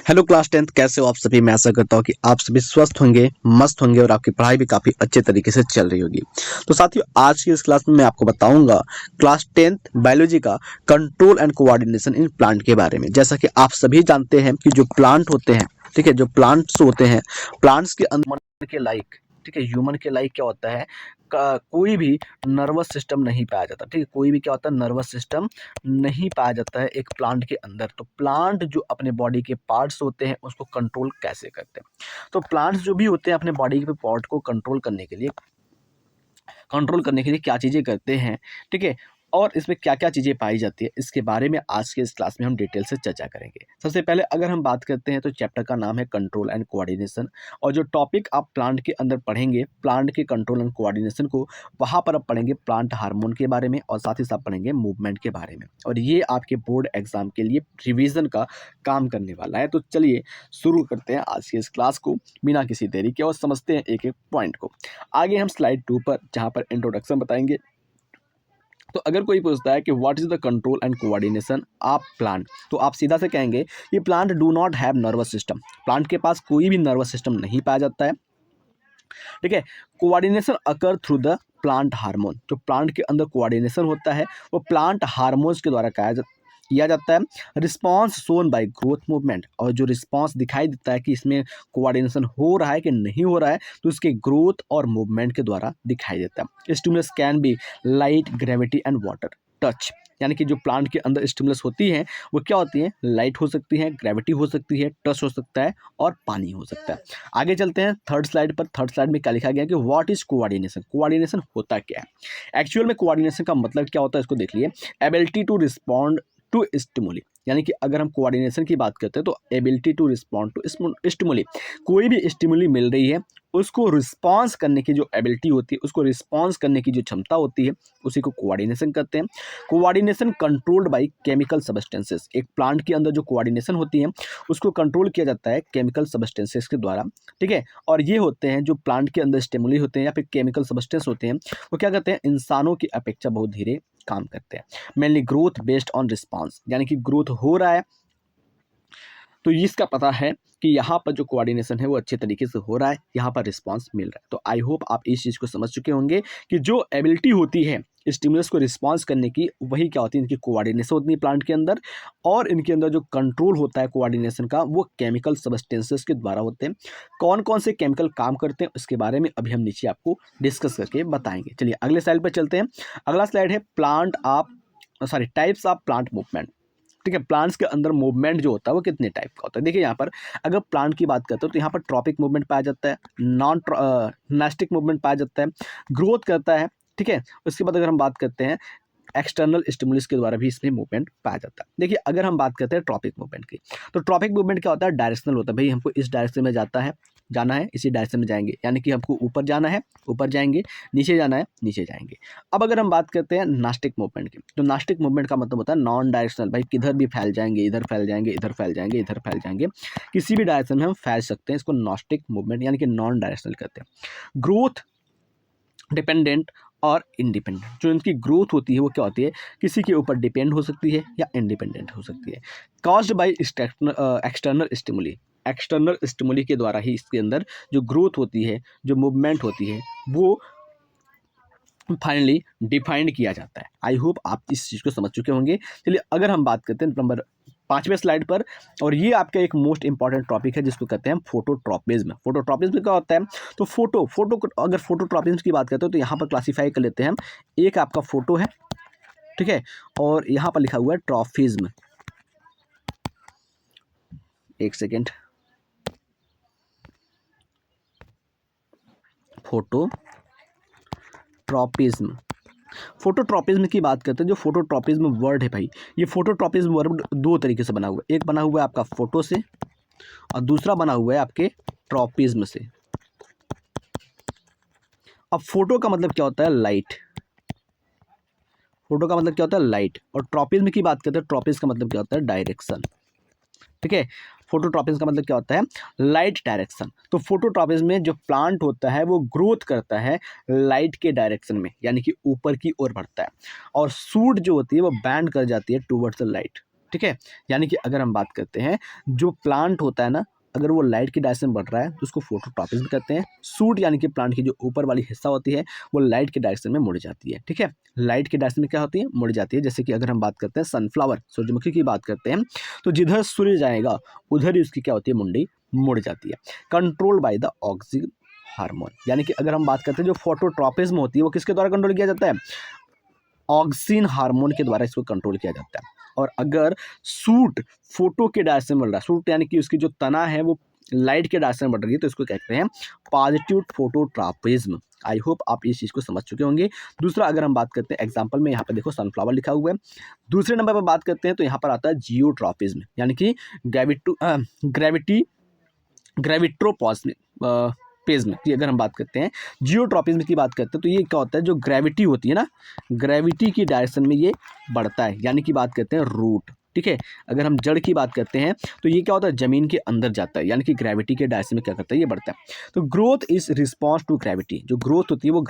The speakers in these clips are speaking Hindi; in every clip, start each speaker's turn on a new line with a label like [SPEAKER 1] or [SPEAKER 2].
[SPEAKER 1] हेलो क्लास 10th, कैसे हो आप सभी। मैं आशा करता हूँ कि आप सभी स्वस्थ होंगे, मस्त होंगे और आपकी पढ़ाई भी काफ़ी अच्छे तरीके से चल रही होगी। तो साथियों, आज की इस क्लास में मैं आपको बताऊंगा क्लास 10th बायोलॉजी का control and coordination in plant के बारे में। जैसा कि आप सभी जानते हैं कि जो प्लांट होते हैं, ठीक है, जो प्लांट्स होते हैं, प्लांट्स के अंदर के लाइक, ठीक है, ह्यूमन के लाइक क्या होता है, कोई भी नर्वस सिस्टम नहीं पाया जाता। ठीक है, कोई भी क्या होता है, नर्वस सिस्टम नहीं पाया जाता है एक प्लांट के अंदर। तो प्लांट जो अपने बॉडी के पार्ट्स होते हैं उसको कंट्रोल कैसे करते हैं। तो प्लांट्स जो भी होते हैं अपने बॉडी के पार्ट को कंट्रोल करने के लिए क्या चीज़ें करते हैं, ठीक है, और इसमें क्या क्या चीज़ें पाई जाती है, इसके बारे में आज के इस क्लास में हम डिटेल से चर्चा करेंगे। सबसे पहले अगर हम बात करते हैं तो चैप्टर का नाम है कंट्रोल एंड कोऑर्डिनेशन, और जो टॉपिक आप प्लांट के अंदर पढ़ेंगे, प्लांट के कंट्रोल एंड कोऑर्डिनेशन को, वहाँ पर आप पढ़ेंगे प्लांट हार्मोन के बारे में और साथ ही साथ पढ़ेंगे मूवमेंट के बारे में। और ये आपके बोर्ड एग्जाम के लिए रिविजन का काम करने वाला है। तो चलिए शुरू करते हैं आज की इस क्लास को बिना किसी देरी के और समझते हैं एक एक पॉइंट को। आगे हम स्लाइड 2 पर, जहाँ पर इंट्रोडक्शन बताएंगे। तो अगर कोई पूछता है कि what is the control and coordination of plant, तो आप सीधा से कहेंगे कि plant do not have nervous system. Plant के पास कोई भी नर्वस सिस्टम नहीं पाया जाता है, ठीक है। Coordination occur through the plant hormone. जो प्लांट के अंदर कोऑर्डिनेशन होता है वो प्लांट हार्मोन्स के द्वारा किया जाता है। Response shown by growth movement, और जो रिस्पॉन्स दिखाई देता है कि इसमें कोऑर्डिनेशन हो रहा है कि नहीं हो रहा है, तो इसके ग्रोथ और मूवमेंट के द्वारा दिखाई देता है। Stimulus can be light, gravity and water touch. यानी कि जो प्लांट के अंदर स्टिमुलस होती हैं वो क्या होती हैं, लाइट हो सकती है, ग्रेविटी हो सकती है, टच हो सकता है और पानी हो सकता है। आगे चलते हैं थर्ड स्लाइड पर। थर्ड स्लाइड में क्या लिखा गया कि व्हाट इज कोऑर्डिनेशन। कोऑर्डिनेशन होता क्या है, एक्चुअल में कोऑर्डिनेशन का मतलब क्या होता है, इसको देख लिए। Ability to respond to stimuli, यानी कि अगर हम कोऑर्डिनेशन की बात करते हैं तो ability to respond to stimuli, कोई भी स्टिमुली मिल रही है उसको रिस्पॉन्स करने की जो एबिलिटी होती है, उसको रिस्पॉन्स करने की जो क्षमता होती है, उसी को कोऑर्डिनेशन कहते हैं। Coordination controlled by chemical substances. एक प्लांट के अंदर जो कोऑर्डिनेशन होती है उसको कंट्रोल किया जाता है केमिकल सब्सटेंसेस के द्वारा, ठीक है। और ये होते हैं जो प्लांट के अंदर स्टिमुली होते हैं या फिर केमिकल सब्सटेंस होते हैं, वो क्या करते हैं, इंसानों की अपेक्षा बहुत धीरे काम करते हैं। Mainly growth based on response, यानी कि ग्रोथ हो रहा है तो इसका पता है कि यहाँ पर जो कोऑर्डिनेशन है वो अच्छे तरीके से हो रहा है, यहाँ पर रिस्पांस मिल रहा है। तो आई होप आप इस चीज़ को समझ चुके होंगे कि जो एबिलिटी होती है स्टिमुलस को रिस्पांस करने की, वही क्या होती है, इनकी कोऑर्डिनेशन होती है प्लांट के अंदर। और इनके अंदर जो कंट्रोल होता है कोऑर्डिनेशन का वो केमिकल सब्सटेंसेस के द्वारा होते हैं। कौन कौन से केमिकल काम करते हैं उसके बारे में अभी हम नीचे आपको डिस्कस करके बताएंगे। चलिए अगले स्लाइड पर चलते हैं। अगला स्लाइड है टाइप्स ऑफ प्लांट मूवमेंट, ठीक है। प्लांट्स के अंदर मूवमेंट जो होता है वो कितने टाइप का होता है, देखिए यहाँ पर अगर प्लांट की बात करते हो तो यहाँ पर ट्रॉपिक मूवमेंट पाया जाता है, नॉन नास्टिक मूवमेंट पाया जाता है, ग्रोथ करता है, ठीक है। उसके बाद अगर हम बात करते हैं एक्सटर्नल स्टिमुलस के द्वारा भी इसमें मूवमेंट पाया जाता है। देखिए अगर हम बात करते हैं ट्रॉपिक मूवमेंट की, तो ट्रॉपिक मूवमेंट क्या होता है, डायरेक्शनल होता है। भाई हमको इस डायरेक्शन में जाना है इसी डायरेक्शन में जाएंगे, यानी कि हमको ऊपर जाना है ऊपर जाएंगे, नीचे जाना है नीचे जाएंगे। अब अगर हम बात करते हैं नास्टिक मूवमेंट की, तो नास्टिक मूवमेंट का मतलब होता है नॉन डायरेक्शनल। भाई किधर भी फैल जाएंगे, इधर फैल जाएंगे, इधर फैल जाएंगे, इधर फैल जाएंगे, किसी भी डायरेक्शन में हम फैल सकते हैं। इसको नास्टिक मूवमेंट यानी कि नॉन डायरेक्शनल कहते हैं। ग्रोथ डिपेंडेंट और इंडिपेंडेंट, जो इनकी ग्रोथ होती है वो क्या होती है, किसी के ऊपर डिपेंड हो सकती है या इंडिपेंडेंट हो सकती है। Caused by external stimuli, external stimuli के द्वारा ही इसके अंदर जो ग्रोथ होती है, जो मूवमेंट होती है, वो फाइनली डिफाइंड किया जाता है। आई होप आप इस चीज़ को समझ चुके होंगे। चलिए अगर हम बात करते हैं नंबर 5वें स्लाइड पर, और ये आपका एक मोस्ट इंपॉर्टेंट टॉपिक है जिसको कहते हैं फोटोट्रॉपिज्म। फोटोट्रॉपिज्म क्या होता है, तो अगर फोटोट्रॉपिज्म की बात करते हो तो यहाँ पर क्लासीफाई कर लेते हैं हम। एक आपका फोटो है, ठीक है, और यहाँ पर लिखा हुआ है ट्रॉफिज्म। एक सेकेंड, फोटोट्रॉपिज्म। फोटोट्रॉपिज्म की बात करते हैं, जो फोटोट्रॉपिज्म वर्ड है भाई, ये फोटोट्रॉपिज्म वर्ड दो तरीके से बना हुआ है। एक बना हुआ है आपका फोटो से और दूसरा बना हुआ है आपके ट्रॉपिज्म से। अब फोटो का मतलब क्या होता है, लाइट। फोटो का मतलब क्या होता है, लाइट। और ट्रॉपिज्म की बात करते हैं, ट्रॉपिज्म का मतलब क्या होता है, डायरेक्शन, ठीक है। फोटोट्रॉपिज्म का मतलब क्या होता है, लाइट डायरेक्शन। तो फोटोट्रॉपिज्म में जो प्लांट होता है वो ग्रोथ करता है लाइट के डायरेक्शन में, यानी कि ऊपर की ओर बढ़ता है, और सूट जो होती है वो बैंड कर जाती है टूवर्ड्स द लाइट, ठीक है। यानी कि अगर हम बात करते हैं जो प्लांट होता है ना, अगर वो लाइट की डायरेक्शन में बढ़ रहा है तो उसको फोटोट्रॉपिज्म कहते हैं। शूट यानी कि प्लांट की जो ऊपर वाली हिस्सा होती है वो लाइट के डायरेक्शन में मुड़ जाती है, ठीक है। लाइट के डायरेक्शन में क्या होती है, मुड़ जाती है। जैसे कि अगर हम बात करते हैं सनफ्लावर, सूरजमुखी की बात करते हैं, तो जिधर सूर्य जाएगा उधर ही उसकी क्या होती है, मुंडी मुड़ जाती है। Control by the oxygen hormone, यानी कि अगर हम बात करते हैं जो फोटोट्रॉपिज्म होती है वो किसके द्वारा कंट्रोल किया जाता है, ऑक्सीन हार्मोन के द्वारा इसको कंट्रोल किया जाता है। और अगर सूट फोटो के डायरेक्शन में बढ़ रहा है, सूट यानी कि उसकी जो तना है वो लाइट के डायरेक्शन में बढ़ रही है, तो इसको कहते हैं पॉजिटिव फोटोट्रॉपिज्म। आई होप आप इस चीज़ को समझ चुके होंगे। दूसरा अगर हम बात करते हैं एग्जांपल में, यहाँ पे देखो सनफ्लावर लिखा हुआ है। दूसरे नंबर पर बात करते हैं तो यहाँ पर आता है जियोट्रॉपिज्म, यानी कि ग्रेविट्रोपॉजिटिव की अगर हम बात करते हैं, जियोट्रॉपिज्म की बात करते हैं, तो ये क्या होता है, जो ग्रेविटी होती है ना, ग्रेविटी की डायरेक्शन में ये बढ़ता है, यानी कि बात करते हैं रूट, ठीक है। अगर हम जड़ की बात करते हैं तो ये क्या होता है, जमीन के अंदर जाता है, यानी कि ग्रेविटी के डायरेक्शन में क्या करता है, ये बढ़ता है। तो growth is response to gravity, जो ग्रोथ होती है वो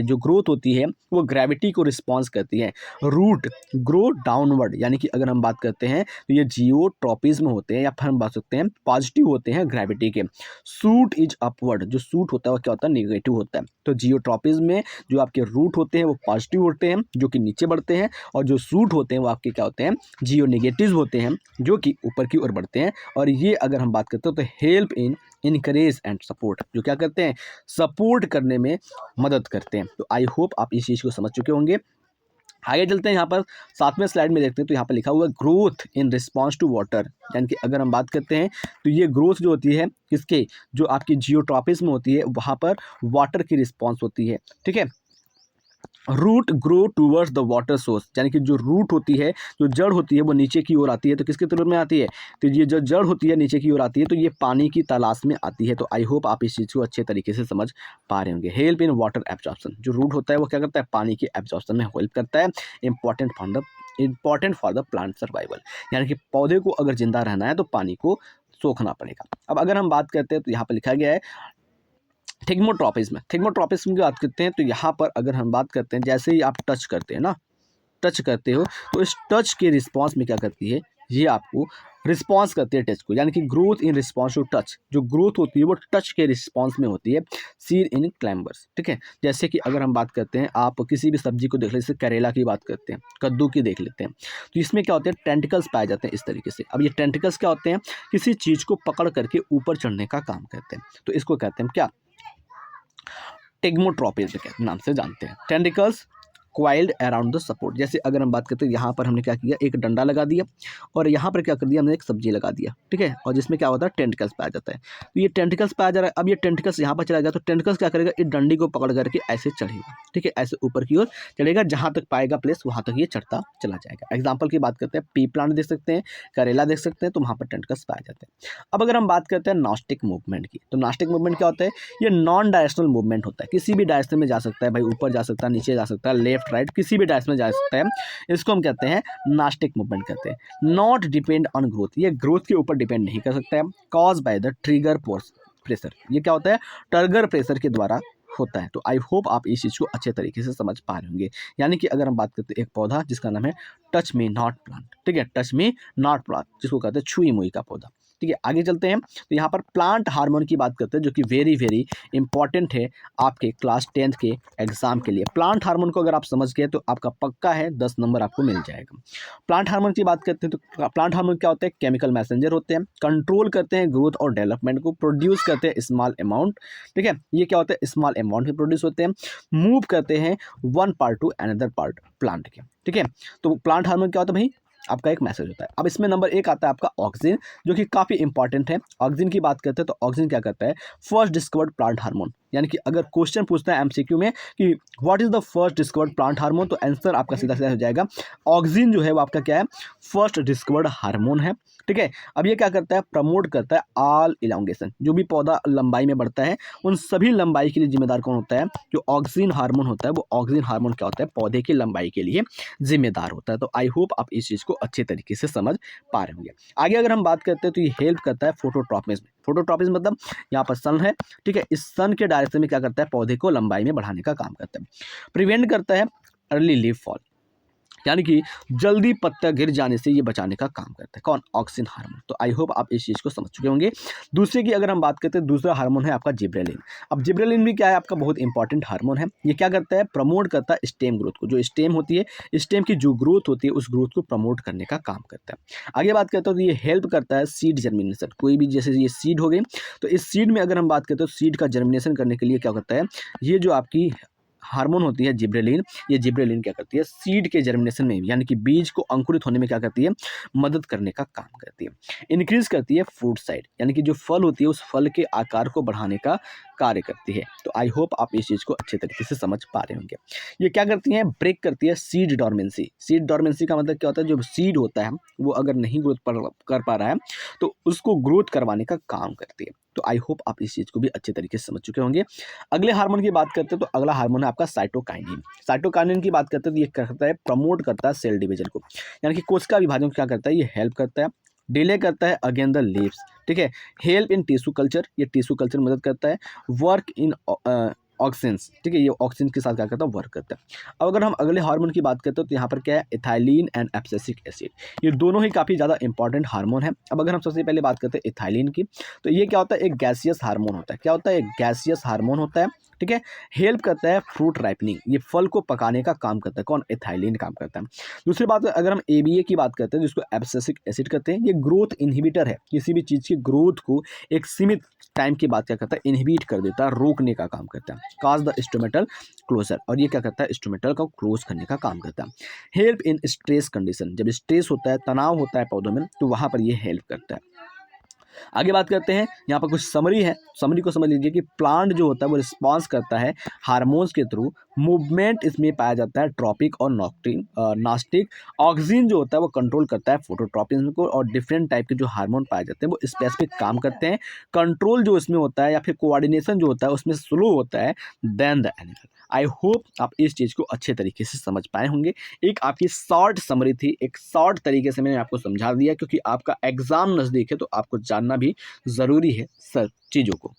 [SPEAKER 1] जो ग्रोथ होती है वो ग्रेविटी को रिस्पॉन्स करती है। रूट ग्रो डाउनवर्ड, यानी कि अगर हम बात करते हैं तो ये जियोट्रॉपिज्म होते हैं, या फिर हम बात सकते हैं पॉजिटिव होते हैं ग्रेविटी के। सूट इज अपवर्ड, जो सूट होता है वो क्या होता है, निगेटिव होता है। तो जियोट्रॉपिज्म में जो आपके रूट होते हैं वो पॉजिटिव होते हैं, जो कि नीचे बढ़ते हैं, और जो सूट होते हैं वो आपके क्या होते हैं, जियो नेगेटिव होते हैं, जो कि ऊपर की ओर बढ़ते हैं। और ये अगर हम बात करते हैं तो help in encourage and support, जो क्या करते हैं, सपोर्ट करने में मदद करते हैं। तो आई होप आप इस चीज़ को समझ चुके होंगे। आगे चलते हैं, यहाँ पर 7वें स्लाइड में देखते हैं, तो यहाँ पर लिखा हुआ है growth in response to water, यानी कि अगर हम बात करते हैं तो ये ग्रोथ जो होती है किसके, जो आपकी जियोट्रॉपिज्म होती है वहाँ पर वाटर की रिस्पॉन्स होती है, ठीक है। Root grow towards the water source, यानी कि जो रूट होती है, जो जड़ होती है वो नीचे की ओर आती है, तो किसके तरफ में आती है, तो ये जो जड़ होती है नीचे की ओर आती है, तो ये पानी की तलाश में आती है। तो आई होप आप इस चीज़ को अच्छे तरीके से समझ पा रहे होंगे। हेल्प इन वाटर एब्जॉर्प्शन, जो रूट होता है वो क्या करता है, पानी के एब्जॉर्प्शन में हेल्प करता है। Important for the plant survival, यानी कि पौधे को अगर जिंदा रहना है तो पानी को सोखना पड़ेगा। अब अगर हम बात करते हैं तो यहाँ पर लिखा गया है थिग्मोट्रॉपिज्म की बात करते हैं, तो यहाँ पर अगर हम बात करते हैं, जैसे ही आप टच करते हैं ना, टच करते हो तो इस टच के रिस्पांस में क्या करती है, ये आपको रिस्पांस करती है टच को, यानी कि growth in response to touch, जो ग्रोथ होती है वो टच के रिस्पांस में होती है। सीड इन क्लाइंबर्स, ठीक है। जैसे कि अगर हम बात करते हैं, आप किसी भी सब्जी को देख लेते हैं, जैसे करेला की बात करते हैं, कद्दू की देख लेते हैं, तो इसमें क्या होते हैं, टेंटिकल्स पाए जाते हैं इस तरीके से। अब ये टेंटिकल्स क्या होते हैं, किसी चीज़ को पकड़ करके ऊपर चढ़ने का काम करते हैं, तो इसको कहते हैं क्या, टिग्मोट्रॉपिज्म के नाम से जानते हैं। Tentacles coiled around the support, जैसे अगर हम बात करते हैं, यहाँ पर हमने क्या किया, एक डंडा लगा दिया, और यहाँ पर क्या कर दिया, हमने एक सब्जी लगा दिया, ठीक है, और जिसमें क्या होता है, टेंटिकल्स पाया जाता है। तो ये टेंटिकल्स पाया जा रहा है। अब ये टेंटिकल्स यहाँ पर चला गया, तो टेंटिकल्स क्या करेगा, इस डंडी को पकड़ करके ऐसे चढ़ेगा, ठीक है, ऐसे ऊपर की ओर चढ़ेगा, जहाँ तक पाएगा प्लेस वहाँ तक ये चढ़ता चला जाएगा। एग्जाम्पल की बात करते हैं, पी प्लांट देख सकते हैं, करेला देख सकते हैं, तो वहाँ पर टेंटिकल्स पाए जाते हैं। अब अगर हम बात करते हैं नॉस्टिक मूवमेंट की, तो नॉस्टिक मूवमेंट क्या होता है, ये नॉन डायरेक्शनल मूवमेंट होता है, किसी भी डायरेक्शन में जा सकता है भाई, ऊपर जा सकता है, नीचे जा सकता है, लेफ्ट राइट किसी भी डायरेक्शन में जा सकता है। इसको हम कहते हैं नॉस्टिक मूवमेंट कहते हैं। नॉट डिपेंड ऑन ग्रोथ, ये ग्रोथ के ऊपर डिपेंड नहीं कर सकता है। Cause by the trigger pressure, ये क्या होता है, ट्रिगर प्रेशर के द्वारा होता है। तो आई होप आप इस चीज़ को अच्छे तरीके से समझ पा रहे होंगे। यानी कि अगर हम बात करते हैं एक पौधा जिसका नाम है टच मी नॉट प्लांट, ठीक है, टच मी नॉट प्लांट, जिसको कहते हैं छुई मुई का पौधा, ठीक है। आगे चलते हैं, तो यहाँ पर प्लांट हार्मोन की बात करते हैं, जो कि वेरी वेरी इंपॉर्टेंट है आपके क्लास 10th के एग्जाम के लिए। प्लांट हार्मोन को अगर आप समझ गए तो आपका पक्का है 10 नंबर आपको मिल जाएगा। प्लांट हार्मोन की बात करते हैं, तो प्लांट हार्मोन क्या होते हैं, केमिकल मैसेंजर होते हैं, कंट्रोल करते हैं ग्रोथ और डेवलपमेंट को, प्रोड्यूस करते हैं स्मॉल अमाउंट, ठीक है, ये क्या होता है, स्मॉल अमाउंट में प्रोड्यूस होते हैं, मूव करते हैं one part two another part plant के, ठीक है। तो प्लांट हार्मोन क्या होता है भाई, आपका एक मैसेज होता है। अब इसमें नंबर 1 आता है आपका ऑक्सीजन, जो कि काफ़ी इंपॉर्टेंट है। ऑक्सीजन की बात करते हैं, तो ऑक्सीजन क्या करता है, फर्स्ट डिस्कवर्ड प्लांट हार्मोन, यानी कि अगर क्वेश्चन पूछता है एमसीक्यू में कि what is the first discovered plant hormone, तो आंसर आपका सीधा सीधा हो जाएगा, ऑक्सीजन जो है वो आपका क्या है, फर्स्ट डिस्कवर्ड हार्मोन है, ठीक है। अब ये क्या करता है, प्रमोट करता है ऑल इलांगेशन, जो भी पौधा लंबाई में बढ़ता है उन सभी लंबाई के लिए जिम्मेदार कौन होता है, जो ऑक्सीजन हार्मोन होता है, वो ऑक्सीजन हार्मोन क्या होता है, पौधे की लंबाई के लिए जिम्मेदार होता है। तो आई होप आप इस चीज़ को अच्छे तरीके से समझ पा रहे होंगे। आगे अगर हम बात करते हैं, तो ये हेल्प करता है फोटोट्रॉपिज्म। फोटोट्रॉपिज्म मतलब यहाँ पर सन है, ठीक है, इस सन के डायरेक्शन में क्या करता है, पौधे को लंबाई में बढ़ाने का काम करता है। प्रिवेंट करता है अर्ली लीफ फॉल, यानी कि जल्दी पत्ता गिर जाने से ये बचाने का काम करता है। कौन? Auxin hormone. तो आई होप आप इस चीज़ को समझ चुके होंगे। दूसरे की अगर हम बात करते हैं, दूसरा हार्मोन है आपका जिब्रेलिन। अब जिब्रेलिन भी क्या है? आपका बहुत इंपॉर्टेंट हार्मोन है। ये क्या करता है? प्रमोट करता है स्टेम ग्रोथ को। जो स्टेम होती है, स्टेम की जो ग्रोथ होती है, उस ग्रोथ को प्रमोट करने का काम करता है। आगे बात करते हो तो ये हेल्प करता है सीड जर्मिनेशन। कोई भी जैसे ये सीड हो गई, तो इस सीड में अगर हम बात करते हो, सीड का जर्मिनेशन करने के लिए क्या करता है? ये जो आपकी हार्मोन होती है जिब्रेलिन, ये जिब्रेलिन क्या करती है? सीड के जर्मिनेशन में, यानी कि बीज को अंकुरित होने में क्या करती है? मदद करने का काम करती है। इंक्रीज करती है फ्रूट साइज, यानी कि जो फल होती है उस फल के आकार को बढ़ाने का कार्य करती है। तो आई होप आप इस चीज़ को अच्छे तरीके से समझ पा रहे होंगे। ये क्या करती हैं? ब्रेक करती है सीड डोरमेंसी। सीड डोरमेंसी का मतलब क्या होता है? जो सीड होता है वो अगर नहीं ग्रोथ कर पा रहा है तो उसको ग्रोथ करवाने का काम करती है। तो आई होप आप इस चीज़ को भी अच्छे तरीके से समझ चुके होंगे। अगले हार्मोन की बात करते हैं तो अगला हार्मोन है आपका साइटोकाइनिन। साइटोकाइनिन की बात करते हैं तो ये क्या करता है? प्रमोट करता है सेल डिवीजन को, यानी कि कोशिका विभाजन को क्या करता है? ये हेल्प करता है। डिले करता है अगेन द लीव्स, ठीक है। हेल्प इन टिश्यू कल्चर, ये टिश्यू कल्चर में मदद करता है। वर्क इन ऑक्सिन्स, ठीक है, ये ऑक्सिन के साथ क्या करता है? वर्क करता है। अब अगर हम अगले हार्मोन की बात करते हैं तो यहाँ पर क्या है? Ethylene and abscisic acid. ये दोनों ही काफ़ी ज़्यादा इंपॉर्टेंट हार्मोन है। अब अगर हम सबसे पहले बात करते हैं इथाइलिन की, तो ये क्या होता है? एक गैसियस हार्मोन होता है। क्या होता है? एक गैसियस हार्मोन होता है, ठीक है। हेल्प करता है फ्रूट राइपनिंग, ये फल को पकाने का काम करता है। कौन? इथाइलिन काम करता है। दूसरी बात अगर हम एबीए की बात करते हैं जिसको एब्सिसिक एसिड कहते हैं, ये ग्रोथ इनहिबिटर है। किसी भी चीज़ की ग्रोथ को एक सीमित टाइम के बाद क्या करता है? इनहिबिट कर देता है, रोकने का काम करता है। काज द स्टोमेटल क्लोजर, और ये क्या करता है? स्टोमेटल को क्लोज करने का काम करता है। हेल्प इन स्ट्रेस कंडीशन, जब स्ट्रेस होता है, तनाव होता है पौधों में, तो वहाँ पर ये हेल्प करता है। आगे बात करते हैं, यहाँ पर कुछ समरी है। समरी को समझ लीजिए कि प्लांट जो होता है वो रिस्पॉन्स करता है हार्मोन्स के थ्रू। मूवमेंट इसमें पाया जाता है ट्रॉपिक और नास्टिक। ऑक्सीजन जो होता है वो कंट्रोल करता है फोटोट्रॉपिज्म को, और डिफरेंट टाइप के जो हार्मोन पाए जाते हैं वो स्पेसिफिक काम करते हैं। कंट्रोल जो इसमें होता है या फिर कोऑर्डिनेशन जो होता है उसमें स्लो होता है then the animal. I hope आप इस चीज़ को अच्छे तरीके से समझ पाए होंगे। एक आपकी शॉर्ट समरी थी, एक शॉर्ट तरीके से मैंने आपको समझा दिया, क्योंकि आपका एग्ज़ाम नज़दीक है तो आपको जानना भी ज़रूरी है सब चीज़ों को।